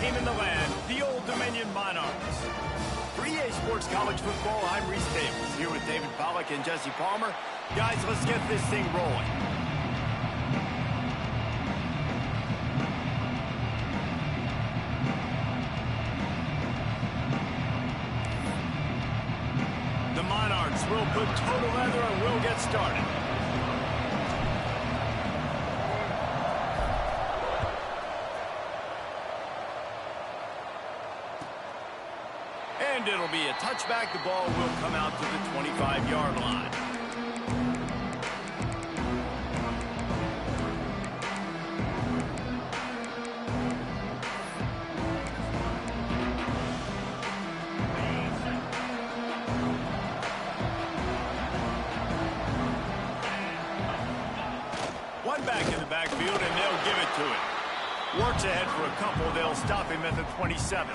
team in the land, the Old Dominion Monarchs. For EA Sports College Football, I'm Reese Davis, here with David Pollack and Jesse Palmer. Guys, let's get this thing rolling. The Monarchs will put total leather and we'll get started. And it'll be a touchback. The ball will come out to the 25-yard line. One back in the backfield, and they'll give it to him. Works ahead for a couple. They'll stop him at the 27.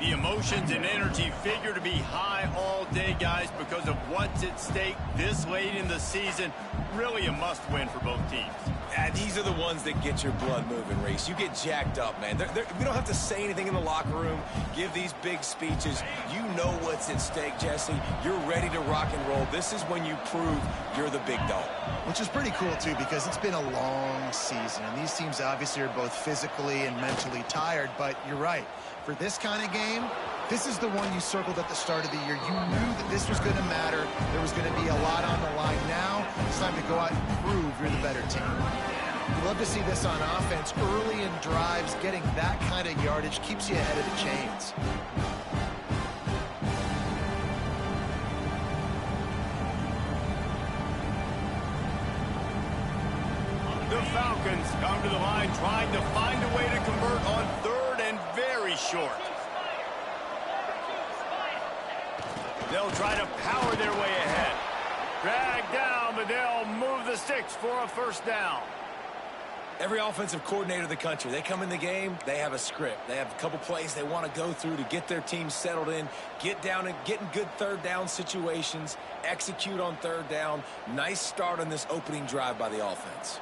The emotions and energy figure to be high all day, guys, because of what's at stake this late in the season. Really a must-win for both teams. Yeah, these are the ones that get your blood moving, Reese. You get jacked up, man. We don't have to say anything in the locker room, give these big speeches. You know what's at stake, Jesse. You're ready to rock and roll. This is when you prove you're the big dog. Which is pretty cool, too, because it's been a long season. And these teams obviously are both physically and mentally tired. But you're right. For this kind of game, this is the one you circled at the start of the year. You knew that this was going to matter. There was going to be a lot on the line. Now it's time to go out and prove you're the better team. We'd love to see this on offense. Early in drives, getting that kind of yardage keeps you ahead of the chains. The Falcons come to the line trying to find a way to convert on third and very short. They'll try to power their way ahead. Drag down, but they'll move the sticks for a first down. Every offensive coordinator in the country, they come in the game, they have a script. They have a couple plays they want to go through to get their team settled in, get down and get in good third down situations, execute on third down. Nice start on this opening drive by the offense.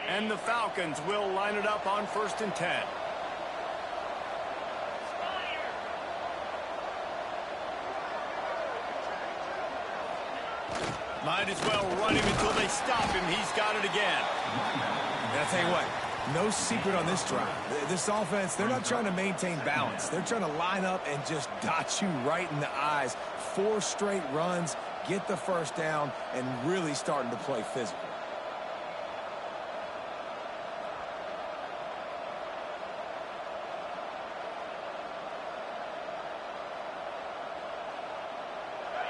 And the Falcons will line it up on 1st and 10. Might as well run him until they stop him. He's got it again. And I'll tell you what, no secret on this drive. This offense, they're not trying to maintain balance. They're trying to line up and just dot you right in the eyes. 4 straight runs, get the first down, and really starting to play physical.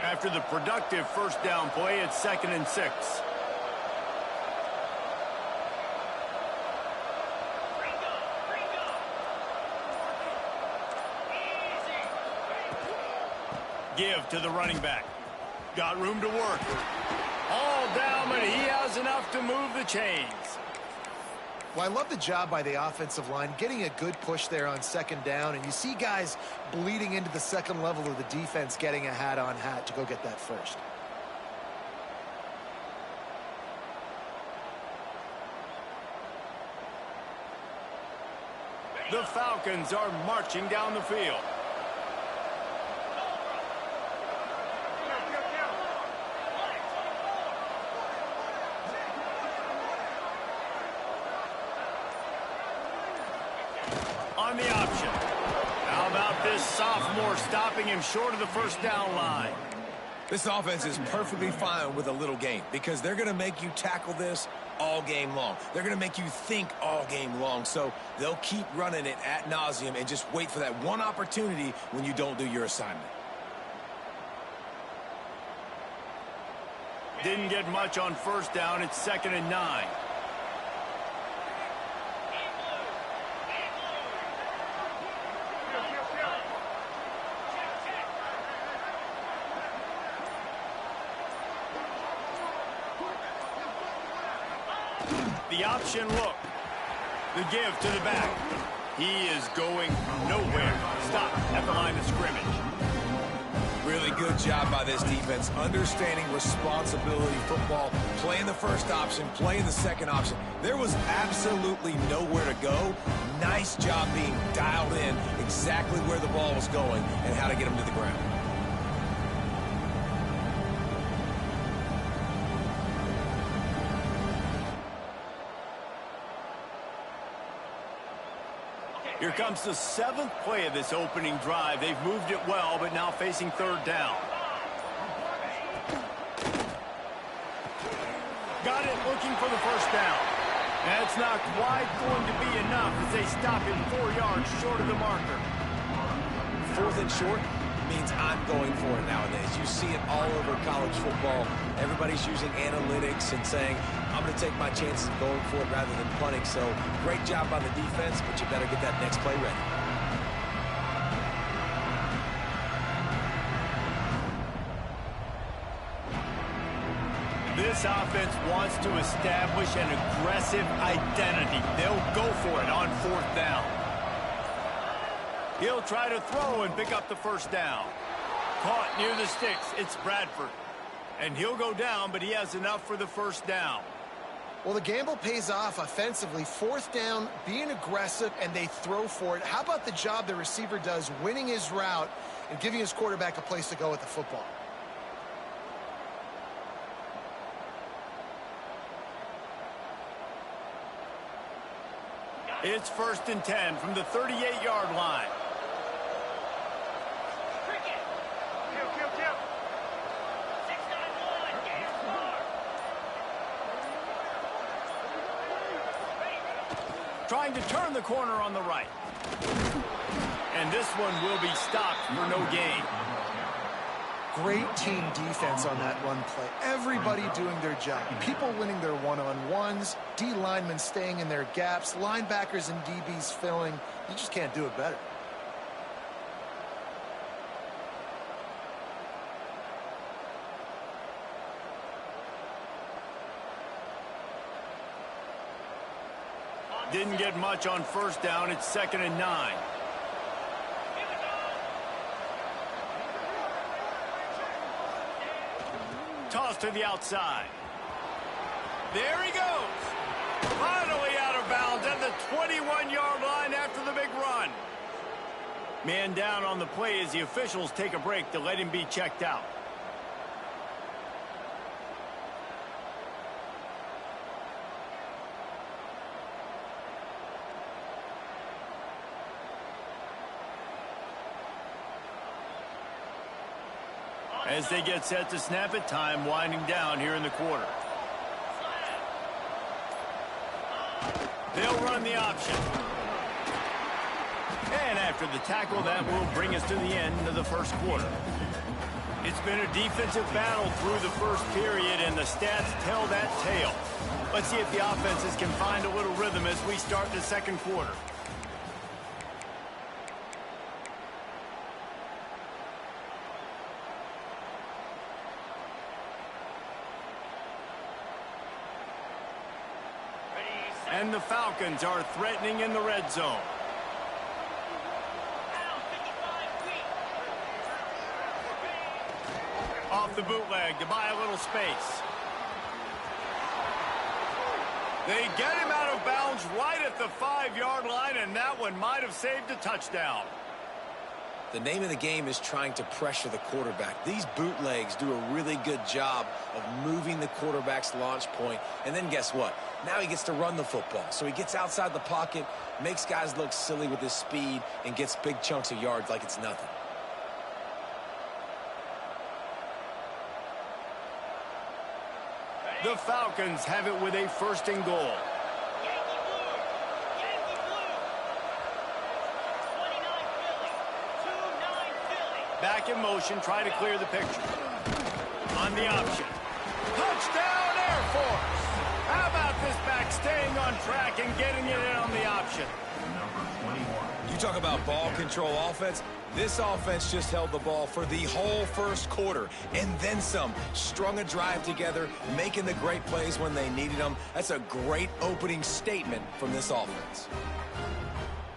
After the productive first down play, it's 2nd and 6. Give to the running back. Got room to work. All down, but he has enough to move the chains. Well, I love the job by the offensive line, getting a good push there on 2nd down, and you see guys bleeding into the second level of the defense getting a hat-on-hat to go get that first. The Falcons are marching down the field. On the option. How about this sophomore stopping him short of the first down line? This offense is perfectly fine with a little game because they're going to make you tackle this all game long. They're going to make you think all game long. So they'll keep running it ad nauseum and just wait for that one opportunity when you don't do your assignment. Didn't get much on first down. It's 2nd and 9. The option look. The give to the back. He is going nowhere. Stop at the line of scrimmage. Really good job by this defense, understanding responsibility football, playing the first option, playing the second option. There was absolutely nowhere to go. Nice job being dialed in exactly where the ball was going and how to get him to the ground. Here comes the 7th play of this opening drive. They've moved it well, but now facing 3rd down. Got it, looking for the 1st down. That's not quite going to be enough as they stop him 4 yards short of the marker. 4th and short means I'm going for it nowadays. You see it all over college football. Everybody's using analytics and saying, I'm going to take my chances of going for it rather than punting. So great job on the defense, but you better get that next play ready. This offense wants to establish an aggressive identity. They'll go for it on 4th down. He'll try to throw and pick up the 1st down. Caught near the sticks. It's Bradford. And he'll go down, but he has enough for the 1st down. Well, the gamble pays off offensively. 4th down, being aggressive, and they throw for it. How about the job the receiver does winning his route and giving his quarterback a place to go with the football? It's 1st and 10 from the 38-yard line. Trying to turn the corner on the right. And this one will be stopped for no gain. Great team defense on that run play. Everybody doing their job. People winning their one-on-ones, D linemen staying in their gaps, linebackers and DBs filling. You just can't do it better. Didn't get much on 1st down. It's 2nd and 9. Toss to the outside. There he goes. Finally out of bounds at the 21-yard line after the big run. Man down on the play as the officials take a break to let him be checked out. As they get set to snap it, time winding down here in the quarter. They'll run the option. And after the tackle, that will bring us to the end of the 1st quarter. It's been a defensive battle through the 1st period, and the stats tell that tale. Let's see if the offenses can find a little rhythm as we start the 2nd quarter. And the Falcons are threatening in the red zone. Off the bootleg to buy a little space. They get him out of bounds right at the 5-yard line, and that one might have saved a touchdown. The name of the game is trying to pressure the quarterback. These bootlegs do a really good job of moving the quarterback's launch point. And then guess what? Now he gets to run the football. So he gets outside the pocket, makes guys look silly with his speed, and gets big chunks of yards like it's nothing. The Falcons have it with a 1st and goal. Back in motion, try to clear the picture. On the option. Touchdown, Air Force! How about this back staying on track and getting it in on the option? You talk about ball control offense. This offense just held the ball for the whole 1st quarter, and then some. Strung a drive together, making the great plays when they needed them. That's a great opening statement from this offense.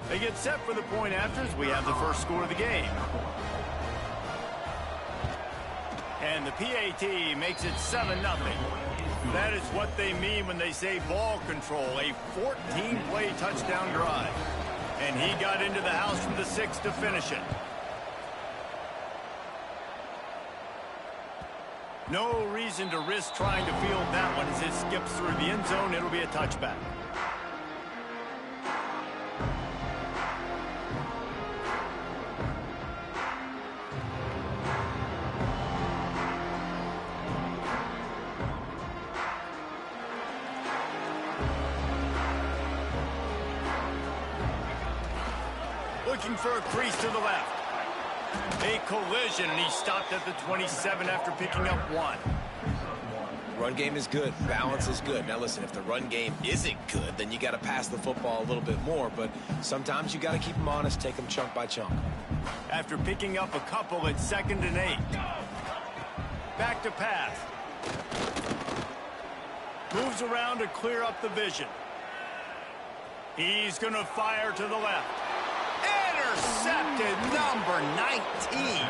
They get set for the point afters. We have the 1st score of the game. And the PAT makes it 7-0. That is what they mean when they say ball control, a 14-play touchdown drive. And he got into the house from the 6 to finish it. No reason to risk trying to field that one as it skips through the end zone. It'll be a touchback. Looking for a crease to the left. A collision, and he stopped at the 27 after picking up 1. Run game is good. Balance is good. Now, listen, if the run game isn't good, then you got to pass the football a little bit more. But sometimes you got to keep them honest, take them chunk by chunk. After picking up a couple at 2nd and 8. Back to pass. Moves around to clear up the vision. He's going to fire to the left. Intercepted, number 19.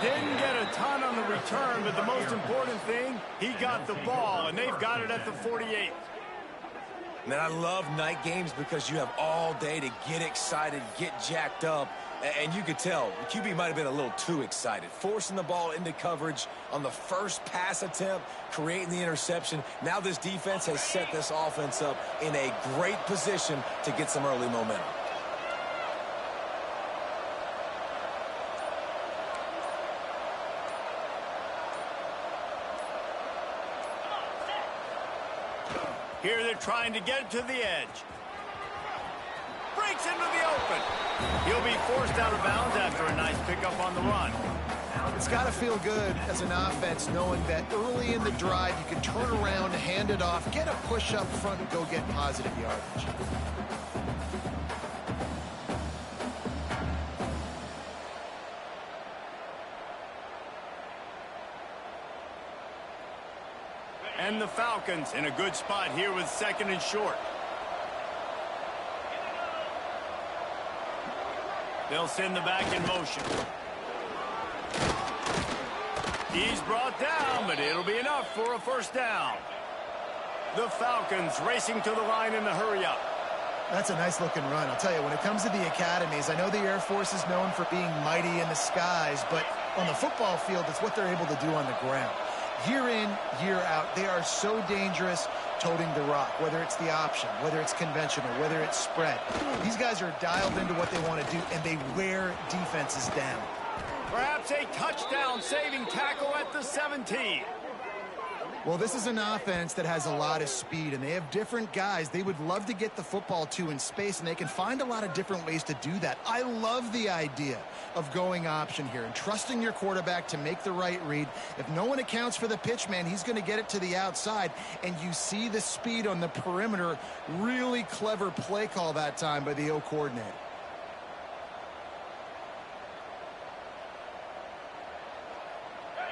Didn't get a ton on the return, but the most important thing, he got the ball, and they've got it at the 48. Man, I love night games because you have all day to get excited, get jacked up, and you could tell the QB might have been a little too excited. Forcing the ball into coverage on the first pass attempt, creating the interception. Now this defense has set this offense up in a great position to get some early momentum. Here they're trying to get to the edge. Breaks into the open. He'll be forced out of bounds after a nice pickup on the run. It's got to feel good as an offense knowing that early in the drive you can turn around, hand it off, get a push up front, and go get positive yardage. And the Falcons in a good spot here with 2nd and short. They'll send the back in motion. He's brought down, but it'll be enough for a first down. The Falcons racing to the line in the hurry-up. That's a nice-looking run. I'll tell you, when it comes to the academies, I know the Air Force is known for being mighty in the skies, but on the football field, it's what they're able to do on the ground. Year in, year out, they are so dangerous toting the rock, whether it's the option, whether it's conventional, whether it's spread. These guys are dialed into what they want to do, and they wear defenses down. Perhaps a touchdown-saving tackle at the 17. Well, this is an offense that has a lot of speed, and they have different guys they would love to get the football to in space, and they can find a lot of different ways to do that. I love the idea of going option here and trusting your quarterback to make the right read. If no one accounts for the pitch, man, he's going to get it to the outside, and you see the speed on the perimeter. Really clever play call that time by the O coordinator.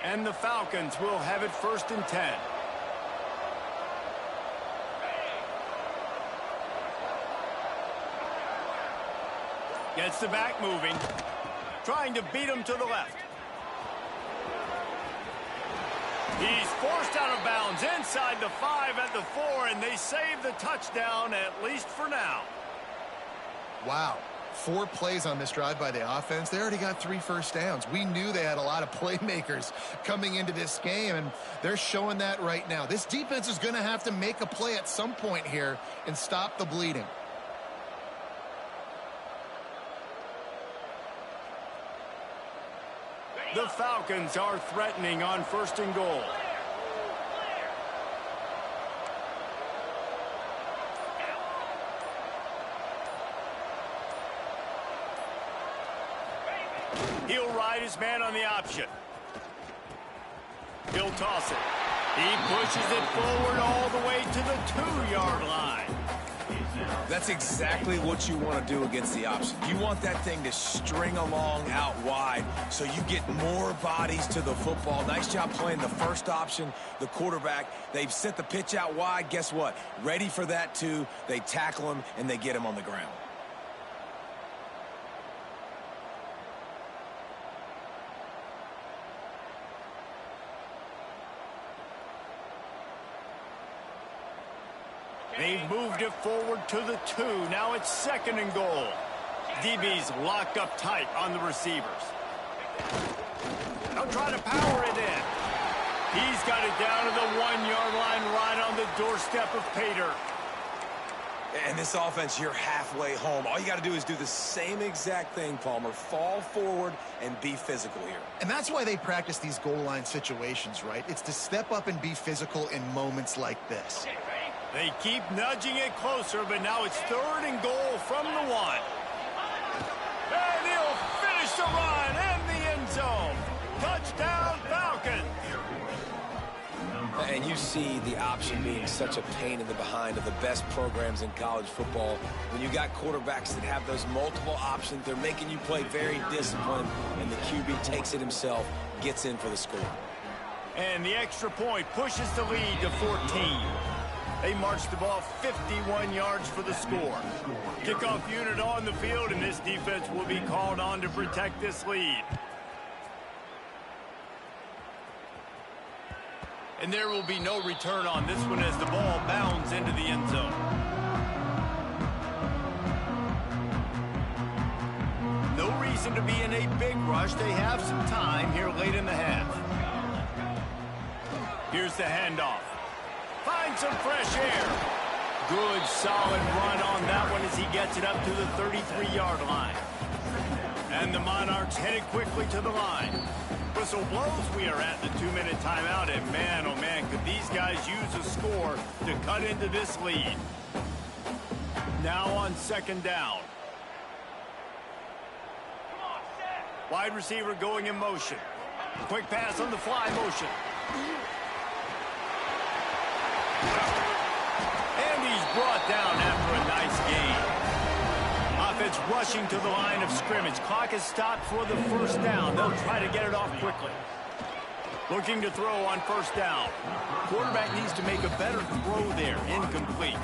And the Falcons will have it 1st and 10. Gets the back moving. Trying to beat him to the left. He's forced out of bounds inside the 5 at the 4, and they save the touchdown, at least for now. Wow. 4 plays on this drive by the offense. They already got 3 first downs. We knew they had a lot of playmakers coming into this game, and they're showing that right now. This defense is going to have to make a play at some point here and stop the bleeding. The Falcons are threatening on 1st and goal. He'll ride his man on the option. He'll toss it. He pushes it forward all the way to the 2-yard line. That's exactly what you want to do against the option. You want that thing to string along out wide so you get more bodies to the football. Nice job playing the first option, the quarterback. They've sent the pitch out wide. Guess what? Ready for that too. They tackle him and they get him on the ground. They've moved it forward to the 2. Now it's 2nd and goal. DB's locked up tight on the receivers. They'll try to power it in. He's got it down to the 1-yard line right on the doorstep of Pater. And this offense, you're halfway home. All you got to do is do the same exact thing, Palmer. Fall forward and be physical here. And that's why they practice these goal line situations, right? It's to step up and be physical in moments like this. They keep nudging it closer, but now it's 3rd and goal from the 1. And he'll finish the run in the end zone. Touchdown, Falcons. And you see the option being such a pain in the behind of the best programs in college football. When you got quarterbacks that have those multiple options, they're making you play very disciplined, and the QB takes it himself, gets in for the score. And the extra point pushes the lead to 14. They march the ball 51 yards for the score. Kickoff unit on the field, and this defense will be called on to protect this lead. And there will be no return on this one as the ball bounds into the end zone. No reason to be in a big rush. They have some time here late in the half. Here's the handoff. Finds some fresh air. Good, solid run on that one as he gets it up to the 33-yard line. And the Monarchs headed quickly to the line. Whistle blows. We are at the 2-minute timeout, and man, oh man, could these guys use a score to cut into this lead. Now on 2nd down. Wide receiver going in motion. Quick pass on the fly motion. And he's brought down after a nice gain. Offense rushing to the line of scrimmage. Clock is stopped for the 1st down. They'll try to get it off quickly. Looking to throw on 1st down. Quarterback needs to make a better throw there. Incomplete.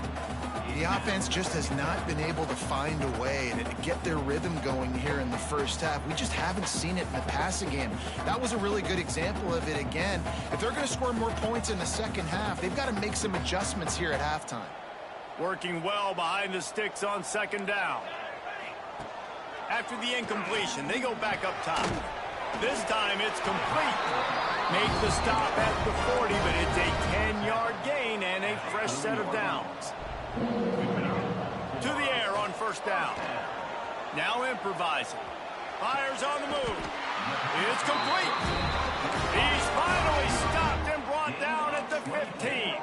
The offense just has not been able to find a way to get their rhythm going here in the 1st half. We just haven't seen it in the passing game. That was a really good example of it again. If they're going to score more points in the 2nd half, they've got to make some adjustments here at halftime. Working well behind the sticks on 2nd down. After the incompletion, they go back up top. This time it's complete. Make the stop at the 40, but it's a 10-yard gain and a fresh set of downs. To the air on 1st down. Now improvising. Fires on the move. It's complete. He's finally stopped and brought down at the 15.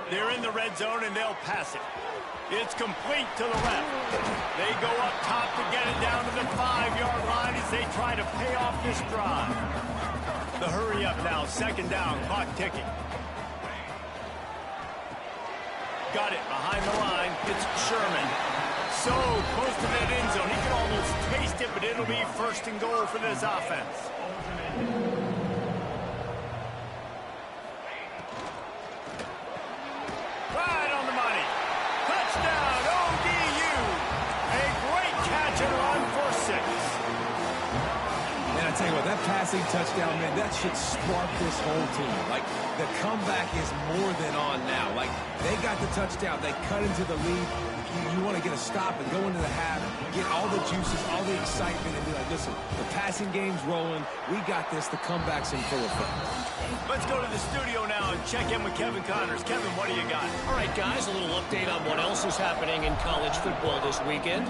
They're in the red zone and they'll pass it. It's complete to the left. They go up top to get it down to the 5-yard line as they try to pay off this drive. The hurry up now, 2nd down, clock ticking. Got it behind the line. It's Sherman. So close to that end zone. He can almost taste it, but it'll be 1st and goal for this offense. Right on the money. Touchdown, ODU. A great catch and run for 6. And I tell you what, that passing touchdown, man, that should spark this whole team. Like, the comeback is more than on now. Like, they got the touchdown. They cut into the lead. You want to get a stop and go into the half, get all the juices, all the excitement, and be like, listen, the passing game's rolling. We got this. The comeback's in full effect. Let's go to the studio now and check in with Kevin Connors. Kevin, what do you got? All right, guys, a little update on what else is happening in college football this weekend.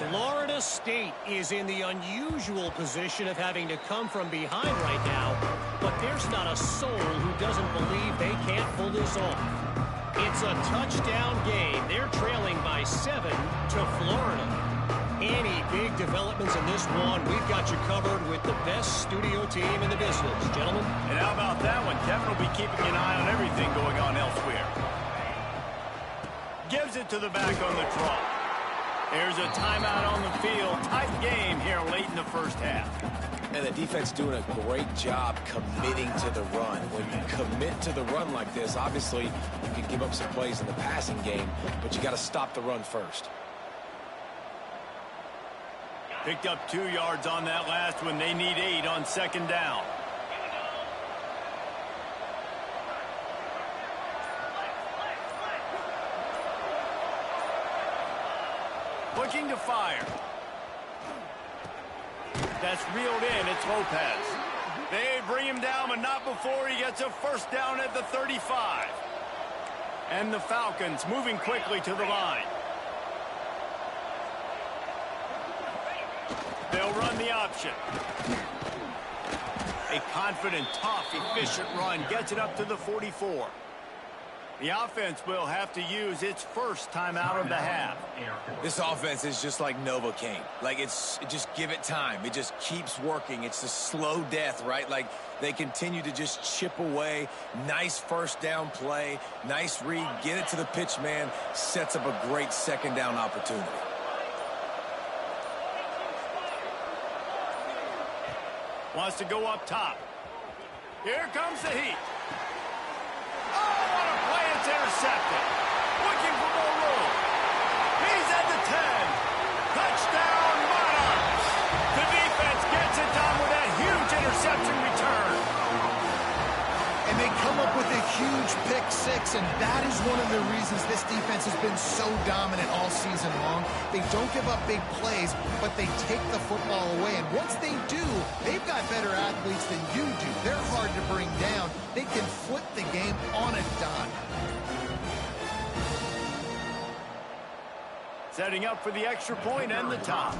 Florida State is in the unusual position of having to come from behind right now, but there's not a soul who doesn't believe they can't pull this off. It's a touchdown game. They're trailing by 7 to Florida. Any big developments in this one, we've got you covered with the best studio team in the business, gentlemen. And how about that one? Kevin will be keeping an eye on everything going on elsewhere. Gives it to the back on the draw. There's a timeout on the field. Tight game here late in the 1st half. And the defense doing a great job committing to the run. When you commit to the run like this, obviously you can give up some plays in the passing game, but you got to stop the run first. Picked up 2 yards on that last one. They need 8 on 2nd down. Looking to fire. That's reeled in. It's Lopez. They bring him down, but not before he gets a first down at the 35. And the Falcons moving quickly to the line. They'll run the option. A confident, tough, efficient run gets it up to the 44. The offense will have to use its first timeout of the half. This offense is just like Novocaine. Like, just give it time. It just keeps working. It's a slow death, right? Like, they continue to just chip away. Nice first down play. Nice read. Get it to the pitch man. Sets up a great second down opportunity. Wants to go up top. Here comes the heat. Oh, what a play. It's intercepted. Looking for more room. He's at the 10. Touchdown, Monarchs. The defense gets it done with that huge interception return. And they come up with a huge pick six, and that is one of the reasons this defense has been so dominant all season long. They don't give up big plays, but they take the football away. And once they do, they've got better athletes than you do. They're hard to bring down. They can flip the game on a dime. Setting up for the extra point and the top.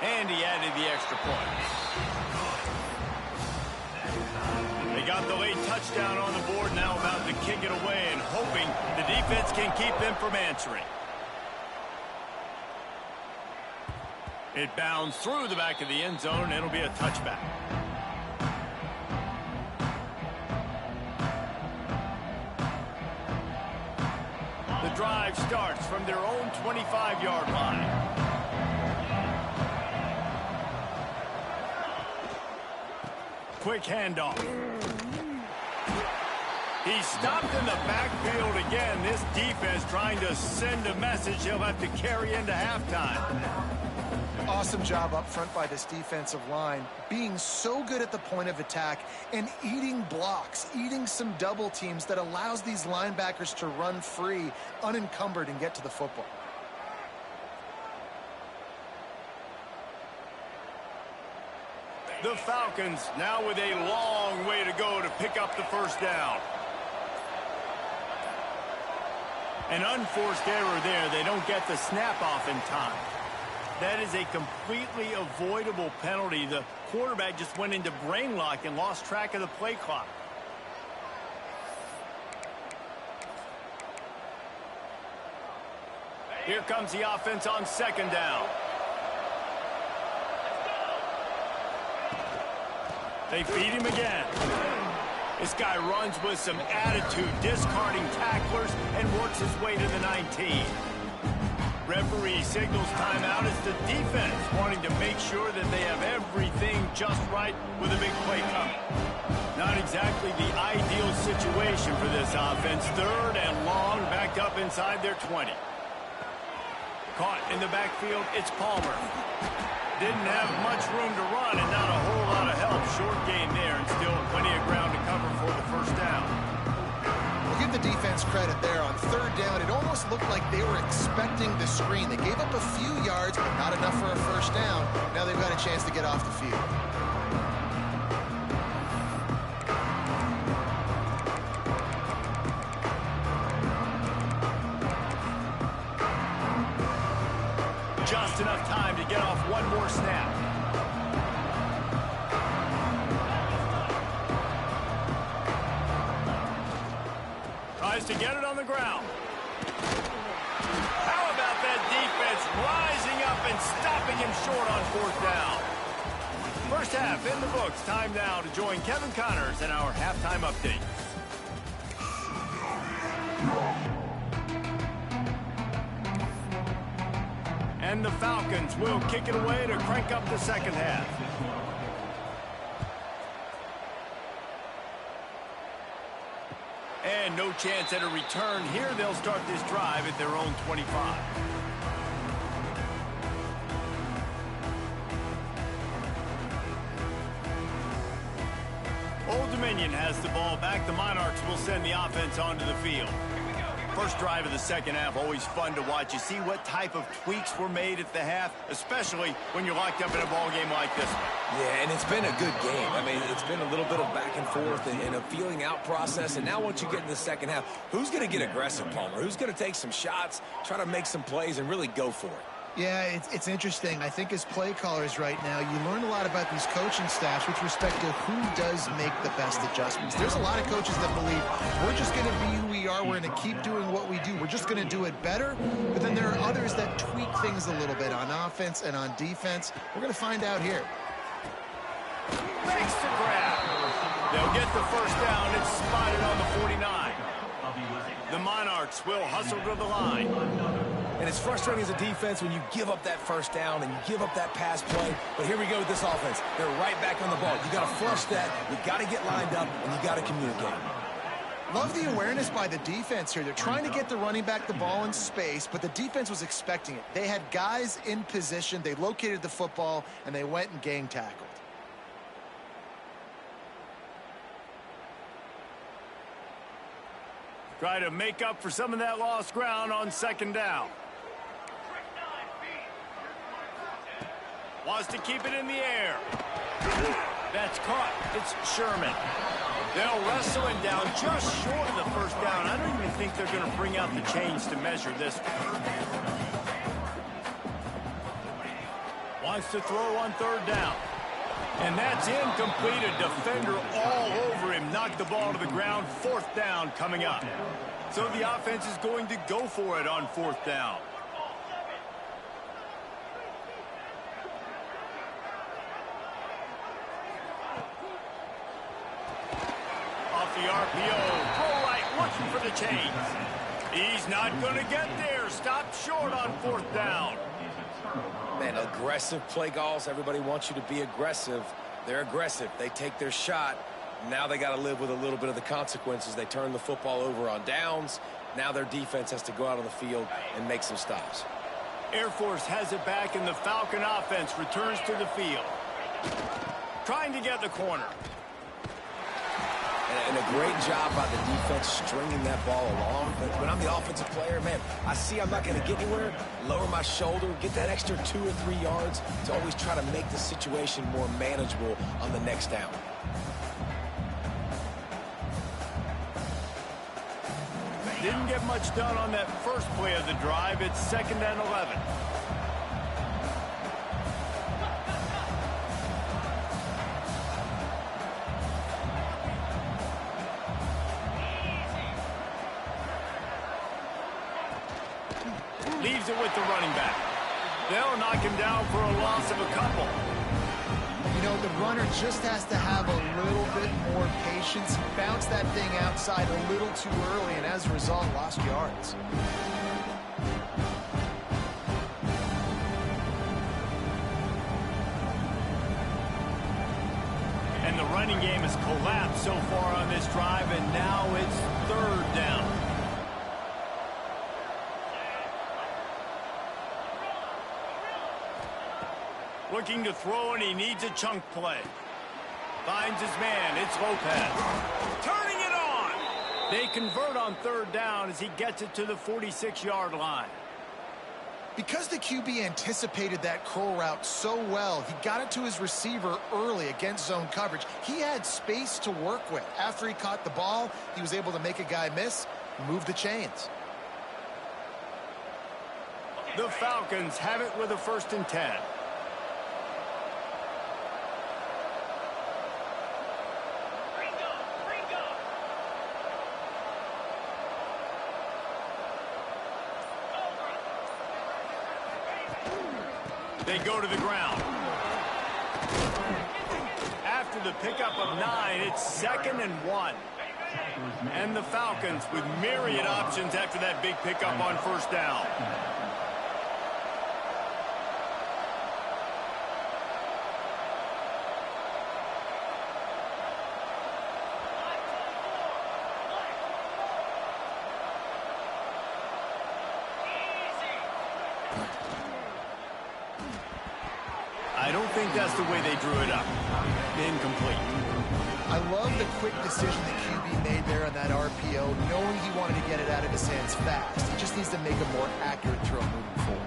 And he added the extra point. They got the late touchdown on the board, now about to kick it away and hoping the defense can keep them from answering. It bounds through the back of the end zone, and it'll be a touchback. The drive starts from their own 25-yard line. Quick handoff. He's stopped in the backfield again. This defense trying to send a message he'll have to carry into halftime. Awesome job up front by this defensive line, being so good at the point of attack and eating blocks, eating some double teams that allows these linebackers to run free, unencumbered, and get to the football. The Falcons now with a long way to go to pick up the first down. An unforced error there. They don't get the snap off in time. That is a completely avoidable penalty. The quarterback just went into brain lock and lost track of the play clock. Here comes the offense on second down. They feed him again. This guy runs with some attitude, discarding tacklers, and works his way to the 19. Referee signals timeout as the defense wanting to make sure that they have everything just right with a big play coming. Not exactly the ideal situation for this offense. Third and long, backed up inside their 20. Caught in the backfield, it's Palmer. Didn't have much room to run and not a whole lot of help. Short gain there and still plenty of ground to cover for the first down. We'll give the defense credit there. On third down, it almost looked like they were expecting the screen. They gave up a few yards, but not enough for a first down. Now they've got a chance to get off the field. Just enough time to get off one more snap. Tries to get it on the ground. How about that defense rising up and stopping him short on fourth down? First half in the books. Time now to join Kevin Connors in our halftime update. And the Falcons will kick it away to crank up the second half. And no chance at a return here. They'll start this drive at their own 25. Old Dominion has the ball back. The Monarchs will send the offense onto the field. First drive of the second half, always fun to watch. You see what type of tweaks were made at the half, especially when you're locked up in a ball game like this one. Yeah, and it's been a good game. I mean, it's been a little bit of back and forth and a feeling out process. And now once you get in the second half, who's going to get aggressive, Palmer? Who's going to take some shots, try to make some plays, and really go for it? Yeah, it's interesting. I think as play callers right now, you learn a lot about these coaching staffs with respect to who does make the best adjustments. There's a lot of coaches that believe we're just going to be who we are. We're going to keep doing what we do. We're just going to do it better. But then there are others that tweak things a little bit on offense and on defense. We're going to find out here. Makes the grab. They'll get the first down. It's spotted on the 49. The Monarchs will hustle to the line. And it's frustrating as a defense when you give up that first down and you give up that pass play. But here we go with this offense. They're right back on the ball. You got to flush that. You got to get lined up, and you got to communicate. Love the awareness by the defense here. They're trying to get the running back the ball in space, but the defense was expecting it. They had guys in position. They located the football, and they went and gang tackled. Try to make up for some of that lost ground on second down. Wants to keep it in the air. That's caught. It's Sherman. They'll wrestle him down just short of the first down. I don't even think they're going to bring out the chains to measure this one. Wants to throw on third down. And that's incomplete. A defender all over him. Knocked the ball to the ground. Fourth down coming up. So the offense is going to go for it on fourth down. Off the RPO. Throw right, looking for the chains. He's not going to get there. Stopped short on fourth down. Man, aggressive play calls. Everybody wants you to be aggressive. They're aggressive. They take their shot. Now they got to live with a little bit of the consequences. They turn the football over on downs. Now their defense has to go out on the field and make some stops. Air Force has it back, and the Falcon offense returns to the field. Trying to get the corner. And a great job by the defense stringing that ball along. But when I'm the offensive player, man, I see I'm not going to get anywhere, lower my shoulder, get that extra 2 or 3 yards to always try to make the situation more manageable on the next down. Didn't get much done on that first play of the drive. It's 2nd and 11. Leaves it with the running back. They'll knock him down for a loss of a couple. You know, the runner just has to have a little bit more patience. Bounce that thing outside a little too early, and as a result, lost yards. And the running game has collapsed so far on this drive, and now it's 3rd down. Looking to throw, and he needs a chunk play. Finds his man. It's Lopez. Turning it on. They convert on 3rd down as he gets it to the 46-yard line. Because the QB anticipated that curl route so well, he got it to his receiver early against zone coverage. He had space to work with. After he caught the ball, he was able to make a guy miss, move the chains. The Falcons have it with a 1st and 10. They go to the ground. After the pickup of 9, it's 2nd and 1. And the Falcons with myriad options after that big pickup on 1st down. I don't think that's the way they drew it up. Incomplete. I love the quick decision that QB made there on that RPO, knowing he wanted to get it out of his hands fast. He just needs to make a more accurate throw moving forward.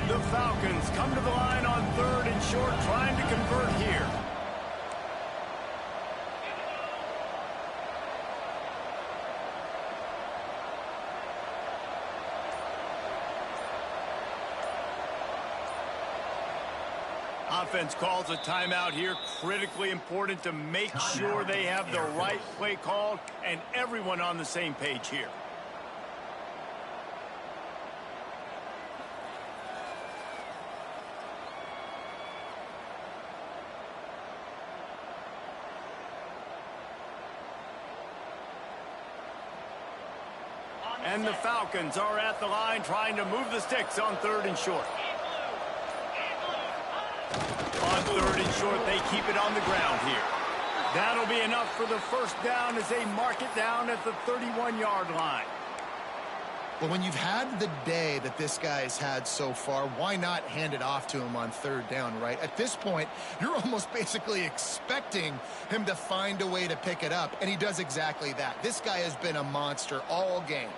The Falcons come to the line on 3rd and short, trying to convert here. Offense calls a timeout here. Critically important to make sure they have the right play called and everyone on the same page here. And the Falcons are at the line trying to move the sticks on 3rd and short. On 3rd and short, they keep it on the ground here. That'll be enough for the first down as they mark it down at the 31-yard line. Well, when you've had the day that this guy's had so far, why not hand it off to him on 3rd down, right? At this point, you're almost basically expecting him to find a way to pick it up, and he does exactly that. This guy has been a monster all game.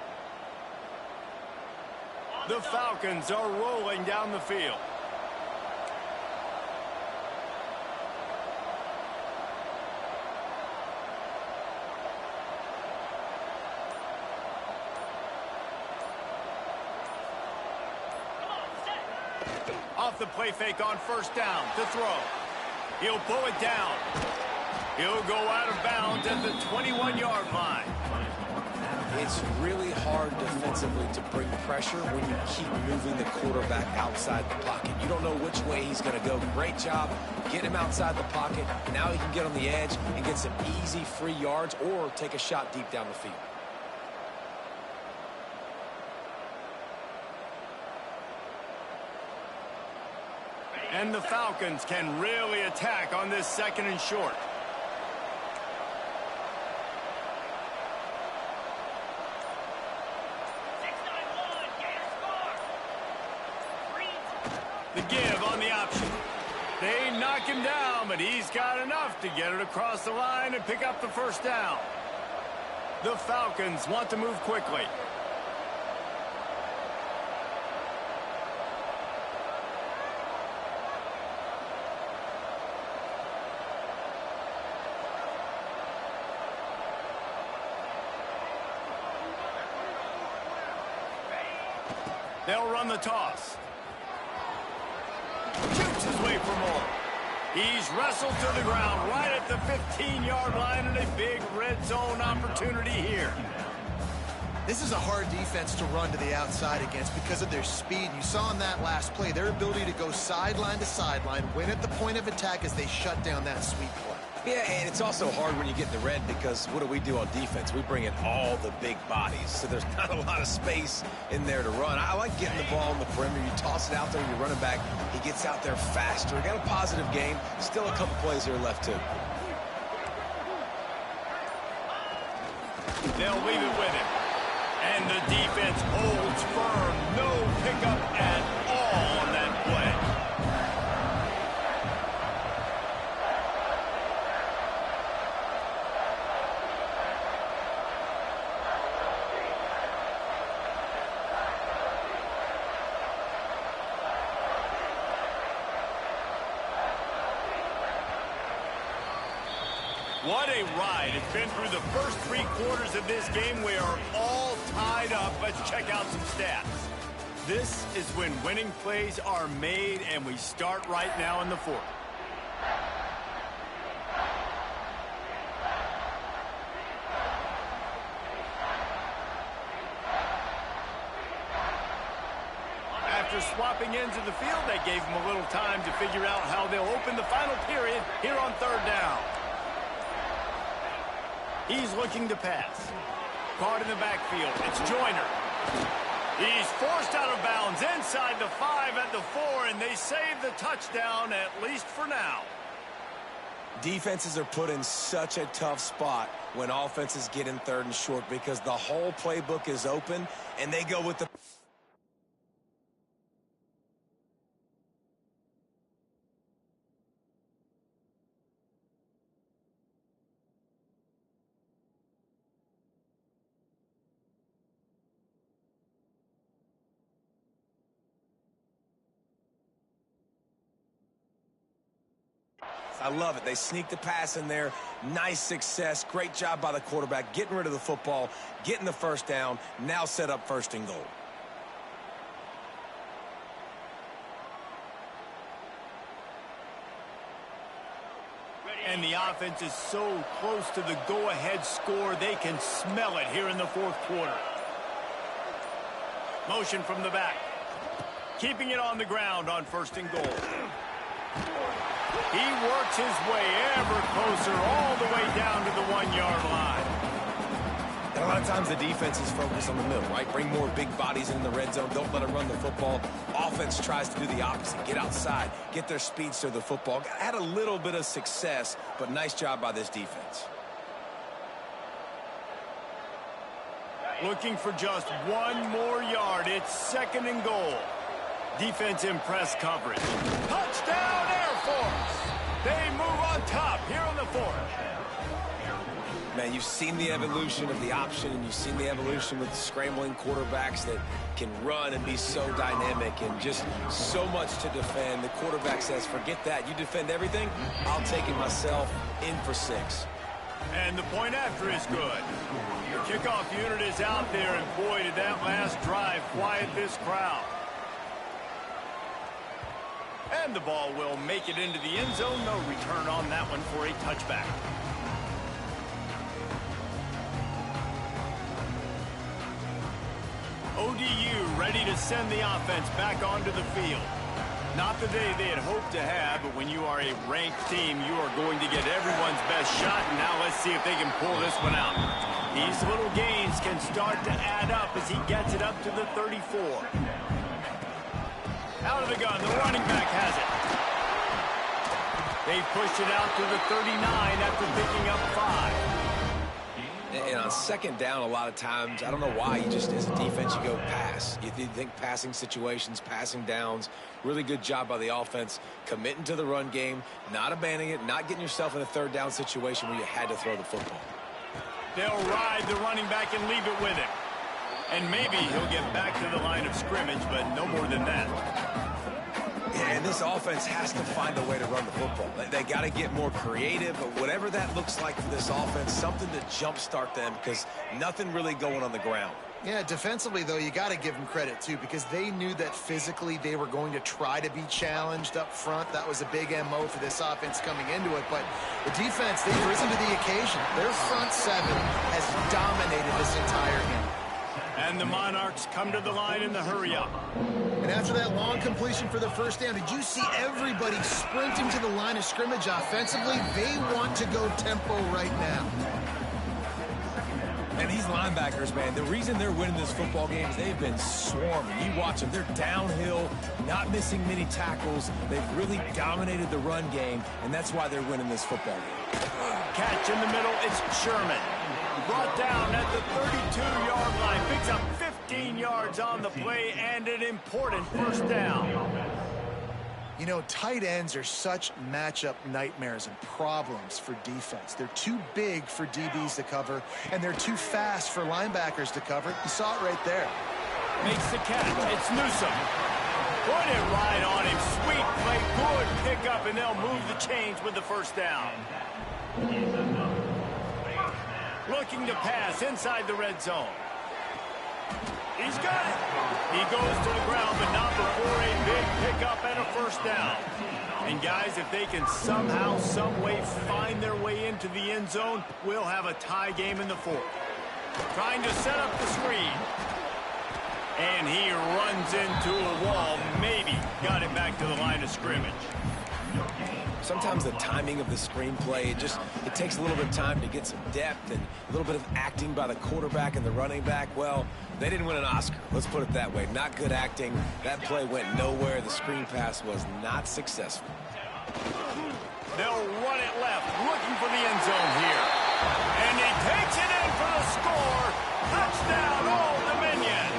The Falcons are rolling down the field. Off the play fake on 1st down to throw. He'll pull it down. He'll go out of bounds at the 21-yard line. It's really hard defensively to bring pressure when you keep moving the quarterback outside the pocket. You don't know which way he's going to go. Great job getting him outside the pocket. Now he can get on the edge and get some easy free yards or take a shot deep down the field. And the Falcons can really attack on this 2nd and short. The give on the option. They knock him down, but he's got enough to get it across the line and pick up the 1st down. The Falcons want to move quickly. They'll run the toss. Shoots his way for more. He's wrestled to the ground right at the 15-yard line and a big red zone opportunity here. This is a hard defense to run to the outside against because of their speed. You saw in that last play their ability to go sideline to sideline, win at the point of attack as they shut down that sweep play. Yeah, and it's also hard when you get in the red because what do we do on defense? We bring in all the big bodies, so there's not a lot of space in there to run. I like getting the ball on the perimeter. You toss it out there, your running back, he gets out there faster. Got a positive game. Still a couple plays here left, too. They'll leave it with him. And the defense holds firm. No pickup at all on that play. What a ride. It's been through the first 3 quarters of this game. We are all tied up. Let's check out some stats. This is when winning plays are made, and we start right now in the 4th. After swapping ends of the field, they gave him a little time to figure out how they'll open the final period here on 3rd down. He's looking to pass. Caught in the backfield. It's Joyner. He's forced out of bounds inside the 5 at the 4, and they save the touchdown, at least for now. Defenses are put in such a tough spot when offenses get in 3rd and short because the whole playbook is open and they go with the... I love it. They sneak the pass in there. Nice success. Great job by the quarterback getting rid of the football, getting the first down, now set up 1st and goal. And the offense is so close to the go-ahead score, they can smell it here in the 4th quarter. Motion from the back. Keeping it on the ground on 1st and goal. He works his way ever closer all the way down to the 1-yard line. And a lot of times the defense is focused on the middle, right? Bring more big bodies in the red zone. Don't let them run the football. Offense tries to do the opposite. Get outside. Get their speeds to the football. Had a little bit of success, but nice job by this defense. Looking for just 1 more yard. It's 2nd and goal. Defense in press coverage. Touchdown, Air Force! They move on top here in the 4th. Man, you've seen the evolution of the option, and you've seen the evolution with scrambling quarterbacks that can run and be so dynamic and just so much to defend. The quarterback says, forget that. You defend everything, I'll take it myself. In for 6. And the point after is good. The kickoff unit is out there, and boy, did that last drive quiet this crowd. And the ball will make it into the end zone. No return on that one for a touchback. ODU ready to send the offense back onto the field. Not the day they had hoped to have, but when you are a ranked team, you are going to get everyone's best shot. And now let's see if they can pull this one out. These little gains can start to add up as he gets it up to the 34. Out of the gun, the running back has it. They pushed it out to the 39 after picking up 5. And on 2nd down, a lot of times, I don't know why, you just, as a defense, you go pass. You think passing situations, passing downs. Really good job by the offense, committing to the run game, not abandoning it, not getting yourself in a 3rd down situation where you had to throw the football. They'll ride the running back and leave it with him. And maybe he'll get back to the line of scrimmage, but no more than that. And this offense has to find a way to run the football. They got to get more creative, but whatever that looks like for this offense, something to jumpstart them because nothing really going on the ground. Yeah, defensively, though, you got to give them credit, too, because they knew that physically they were going to try to be challenged up front. That was a big MO for this offense coming into it. But the defense, they've risen to the occasion. Their front 7 has dominated this entire game. And the Monarchs come to the line in the hurry-up. And after that long completion for the first down, did you see everybody sprinting to the line of scrimmage offensively? They want to go tempo right now. And these linebackers, man, the reason they're winning this football game is they've been swarming. You watch them. They're downhill, not missing many tackles. They've really dominated the run game, and that's why they're winning this football game. Catch in the middle. It's Sherman. Brought down at the 32-yard line. Picks up 15 yards on the play and an important first down. You know, tight ends are such matchup nightmares and problems for defense. They're too big for DBs to cover, and they're too fast for linebackers to cover. You saw it right there. Makes the catch. It's Newsome. Put it right on him. Sweet play. Good pickup, and they'll move the chains with the first down. Looking to pass inside the red zone. He's got it. He goes to the ground, but not before a big pickup and a first down. And guys, if they can somehow, some way find their way into the end zone, we'll have a tie game in the 4th. Trying to set up the screen. And he runs into a wall. Maybe got it back to the line of scrimmage. Sometimes the timing of the screenplay, it takes a little bit of time to get some depth and a little bit of acting by the quarterback and the running back. Well, they didn't win an Oscar. Let's put it that way. Not good acting. That play went nowhere. The screen pass was not successful. They'll run it left, looking for the end zone here. And he takes it in for the score. Touchdown, Old Dominion.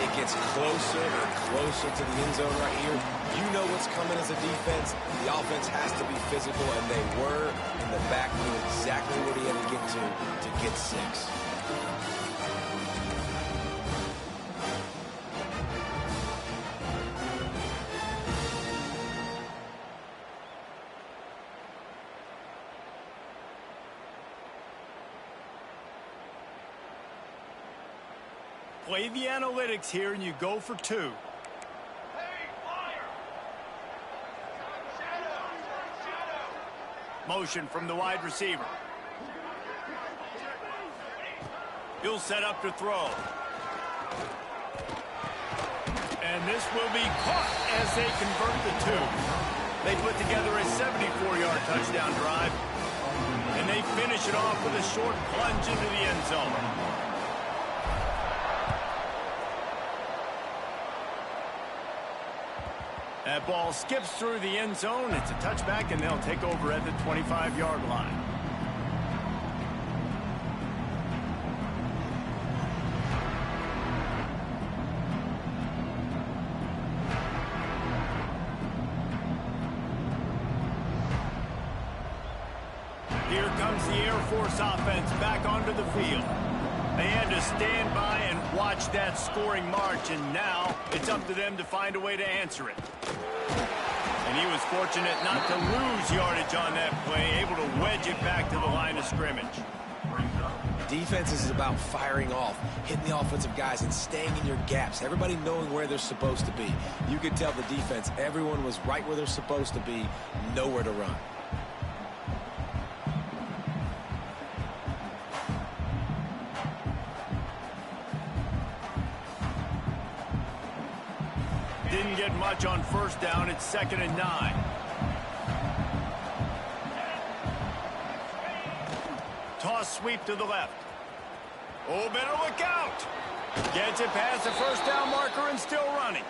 It gets closer and closer to the end zone right here. You know what's coming as a defense. The offense has to be physical, and they were. In the back, knew exactly what he had to get to get 6. Play the analytics here, and you go for 2. Motion from the wide receiver. He'll set up to throw. And this will be caught as they convert the 2. They put together a 74-yard touchdown drive. And they finish it off with a short plunge into the end zone. That ball skips through the end zone. It's a touchback, and they'll take over at the 25-yard line. Here comes the Air Force offense back onto the field. They had to stand by and watch that scoring march, and now it's up to them to find a way to answer it. And he was fortunate not to lose yardage on that play, able to wedge it back to the line of scrimmage. Defense is about firing off, hitting the offensive guys, and staying in your gaps. Everybody knowing where they're supposed to be. You could tell the defense, everyone was right where they're supposed to be, nowhere to run. Didn't get much on first down. It's 2nd and 9. Toss sweep to the left. Oh, better look out. Gets it past the first down marker and still running.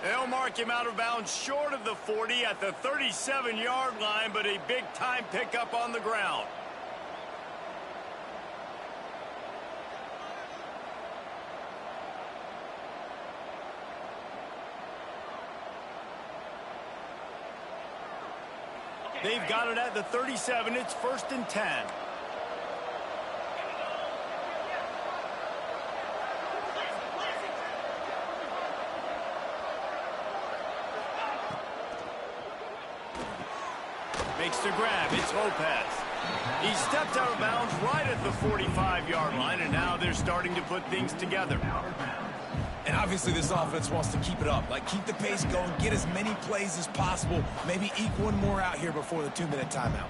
They'll mark him out of bounds short of the 40 at the 37-yard line, but a big-time pickup on the ground. They've got it at the 37. It's 1st and 10. Makes the grab. It's Lopez. He stepped out of bounds right at the 45-yard line, and now they're starting to put things together. And obviously this offense wants to keep it up. Like, keep the pace going, get as many plays as possible, maybe eke one more out here before the 2-minute timeout.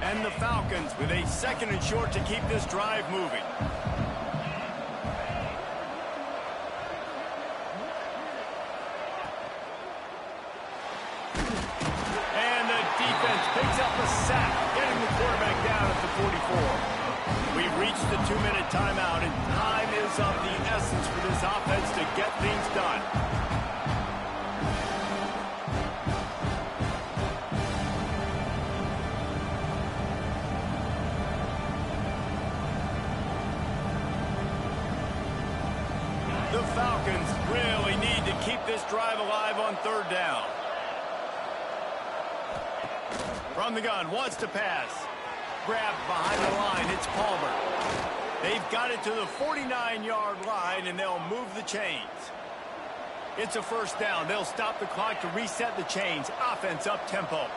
And the Falcons with a 2nd and short to keep this drive moving. Picks up a sack, getting the quarterback down at the 44. We've reached the 2-minute timeout, and time is of the essence for this offense to get things done. The Falcons really need to keep this drive alive on 3rd down. From the gun, wants to pass. Grabbed behind the line, it's Palmer. They've got it to the 49-yard line, and they'll move the chains. It's a 1st down. They'll stop the clock to reset the chains. Offense up-tempo.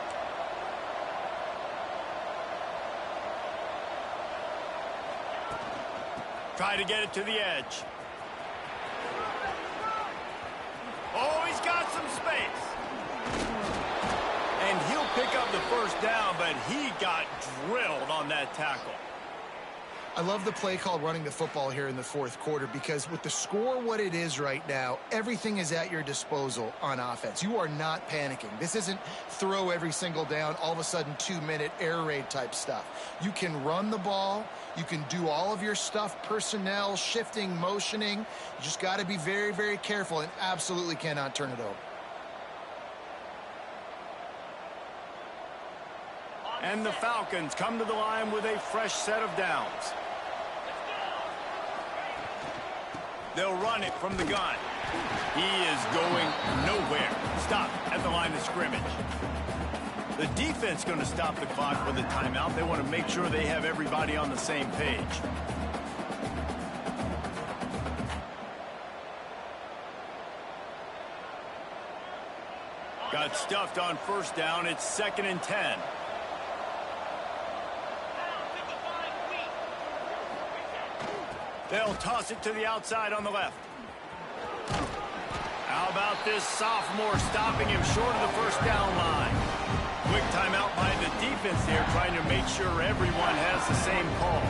Try to get it to the edge. Oh, he's got some space. And he'll pick up the 1st down, but he got drilled on that tackle. I love the play call running the football here in the fourth quarter because with the score what it is right now, everything is at your disposal on offense. You are not panicking. This isn't throw every single down, all of a sudden 2-minute air raid type stuff. You can run the ball. You can do all of your stuff, personnel, shifting, motioning. You just got to be very, very careful and absolutely cannot turn it over. And the Falcons come to the line with a fresh set of downs. They'll run it from the gun. He is going nowhere. Stop at the line of scrimmage. The defense going to stop the clock with a timeout. They want to make sure they have everybody on the same page. Got stuffed on first down. It's 2nd and 10. They'll toss it to the outside on the left. How about this sophomore stopping him short of the first down line? Quick timeout by the defense there, trying to make sure everyone has the same call.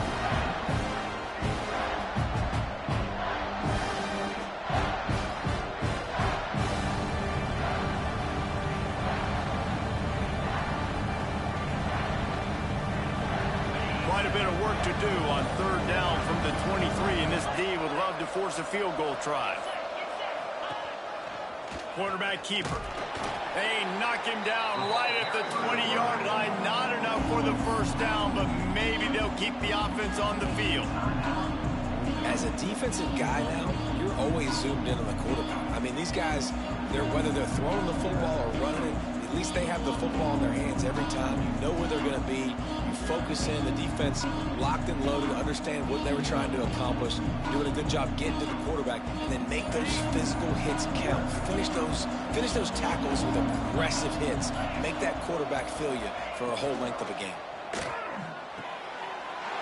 Quite a bit of work to do on third down from the 23, and this D would love to force a field goal try. Quarterback keeper. They knock him down right at the 20-yard line. Not enough for the first down, but maybe they'll keep the offense on the field. As a defensive guy now, you're always zoomed in on the quarterback. I mean, these guys, whether they're throwing the football or running it, at least they have the football in their hands every time. You know where they're going to be. You focus in. The defense locked and loaded, understand what they were trying to accomplish, doing a good job getting to the quarterback, and then make those physical hits count. Finish those tackles with aggressive hits. Make that quarterback feel you for a whole length of a game.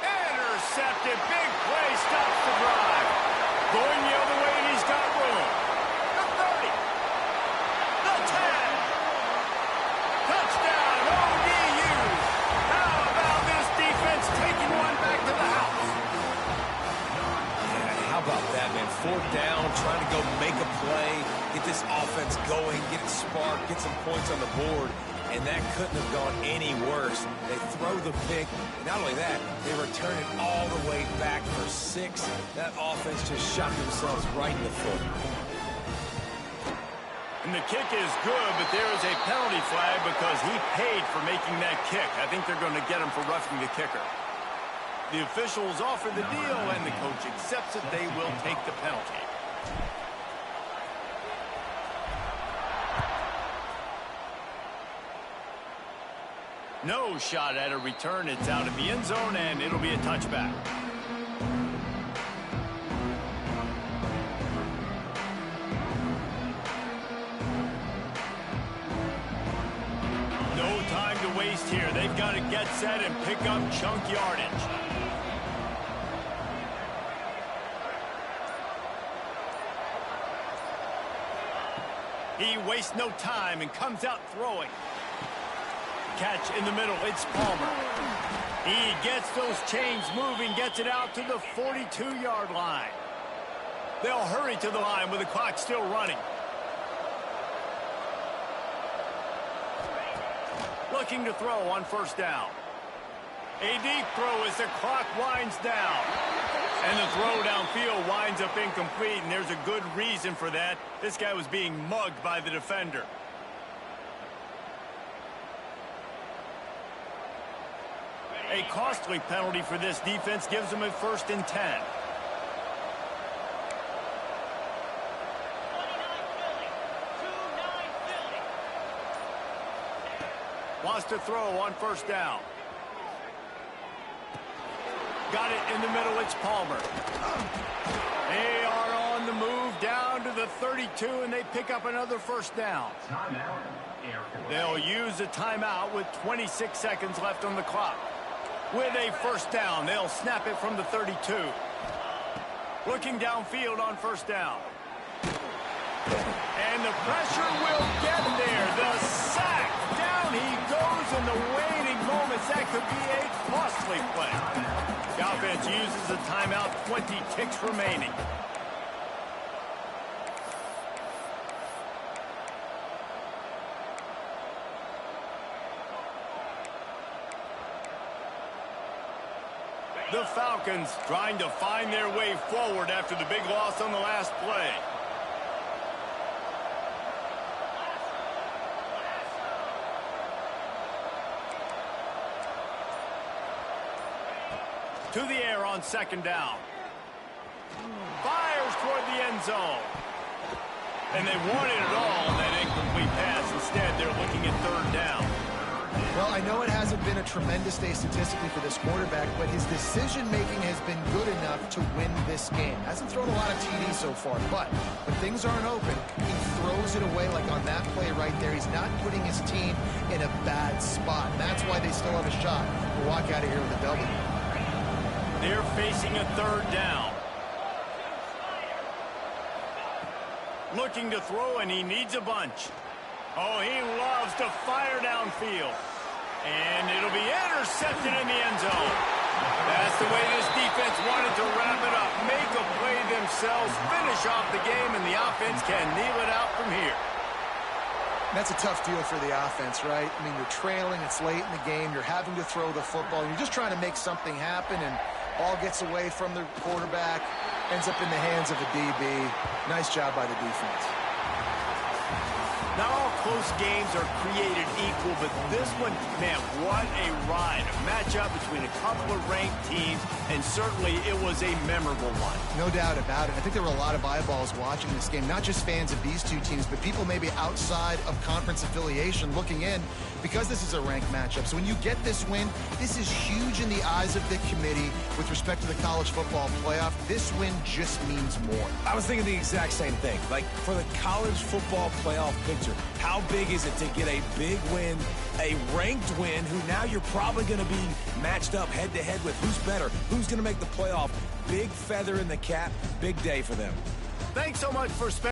Intercepted. Big play. Stops the drive. Going the other way, and he's got room. The 30. The 10. Touchdown, ODU. How about this defense taking one back to the house? Yeah, how about that, man? 4th down, trying to go make a play, get this offense going, get it sparked, get some points on the board, and that couldn't have gone any worse. They throw the pick, and not only that, they return it all the way back for 6. That offense just shot themselves right in the foot. And the kick is good, but there is a penalty flag because he paid for making that kick. I think they're going to get him for roughing the kicker. The officials offer the deal, and the coach accepts it. They will take the penalty. No shot at a return. It's out of the end zone, and it'll be a touchback. No time to waste here. They've got to get set and pick up chunk yardage. He wastes no time and comes out throwing. Catch in the middle. It's Palmer. He gets those chains moving, gets it out to the 42-yard line. They'll hurry to the line with the clock still running. Looking to throw on first down. A deep throw as the clock winds down. And the throw downfield winds up incomplete, and there's a good reason for that. This guy was being mugged by the defender. A costly penalty for this defense gives them a 1st and 10. Wants to throw on first down. Got it in the middle. It's Palmer. They are on the move down to the 32, and they pick up another first down. They'll use a timeout with 26 seconds left on the clock. With a first down, they'll snap it from the 32. Looking downfield on first down. And the pressure will get there. The sack. Down he goes in the waning moments. That could be a costly play. The offense uses a timeout, 20 ticks remaining. The Falcons trying to find their way forward after the big loss on the last play. To the air on second down. Fires toward the end zone. And they wanted it all on that incomplete pass. Instead, they're looking at third down. Well, I know it hasn't been a tremendous day statistically for this quarterback, but his decision-making has been good enough to win this game. Hasn't thrown a lot of TDs so far, but when things aren't open, he throws it away like on that play right there. He's not putting his team in a bad spot. And that's why they still have a shot to walk out of here with a W. They're facing a third down. Looking to throw, and he needs a bunch. Oh, he loves to fire downfield. And it'll be intercepted in the end zone. That's the way this defense wanted to wrap it up. Make a play themselves, finish off the game, and the offense can kneel it out from here. That's a tough deal for the offense, right? I mean, you're trailing, it's late in the game, you're having to throw the football, and you're just trying to make something happen, and ball gets away from the quarterback, ends up in the hands of a DB. Nice job by the defense. Not all close games are created equal, but this one, man, what a ride. A matchup between a couple of ranked teams, and certainly it was a memorable one. No doubt about it. I think there were a lot of eyeballs watching this game, not just fans of these two teams, but people maybe outside of conference affiliation looking in because this is a ranked matchup. So when you get this win, this is huge in the eyes of the committee with respect to the college football playoff. This win just means more. I was thinking the exact same thing. Like, for the college football playoff picture, how big is it to get a big win, a ranked win, who now you're probably going to be matched up head-to-head with who's better, who's going to make the playoff. Big feather in the cap, big day for them. Thanks so much for spending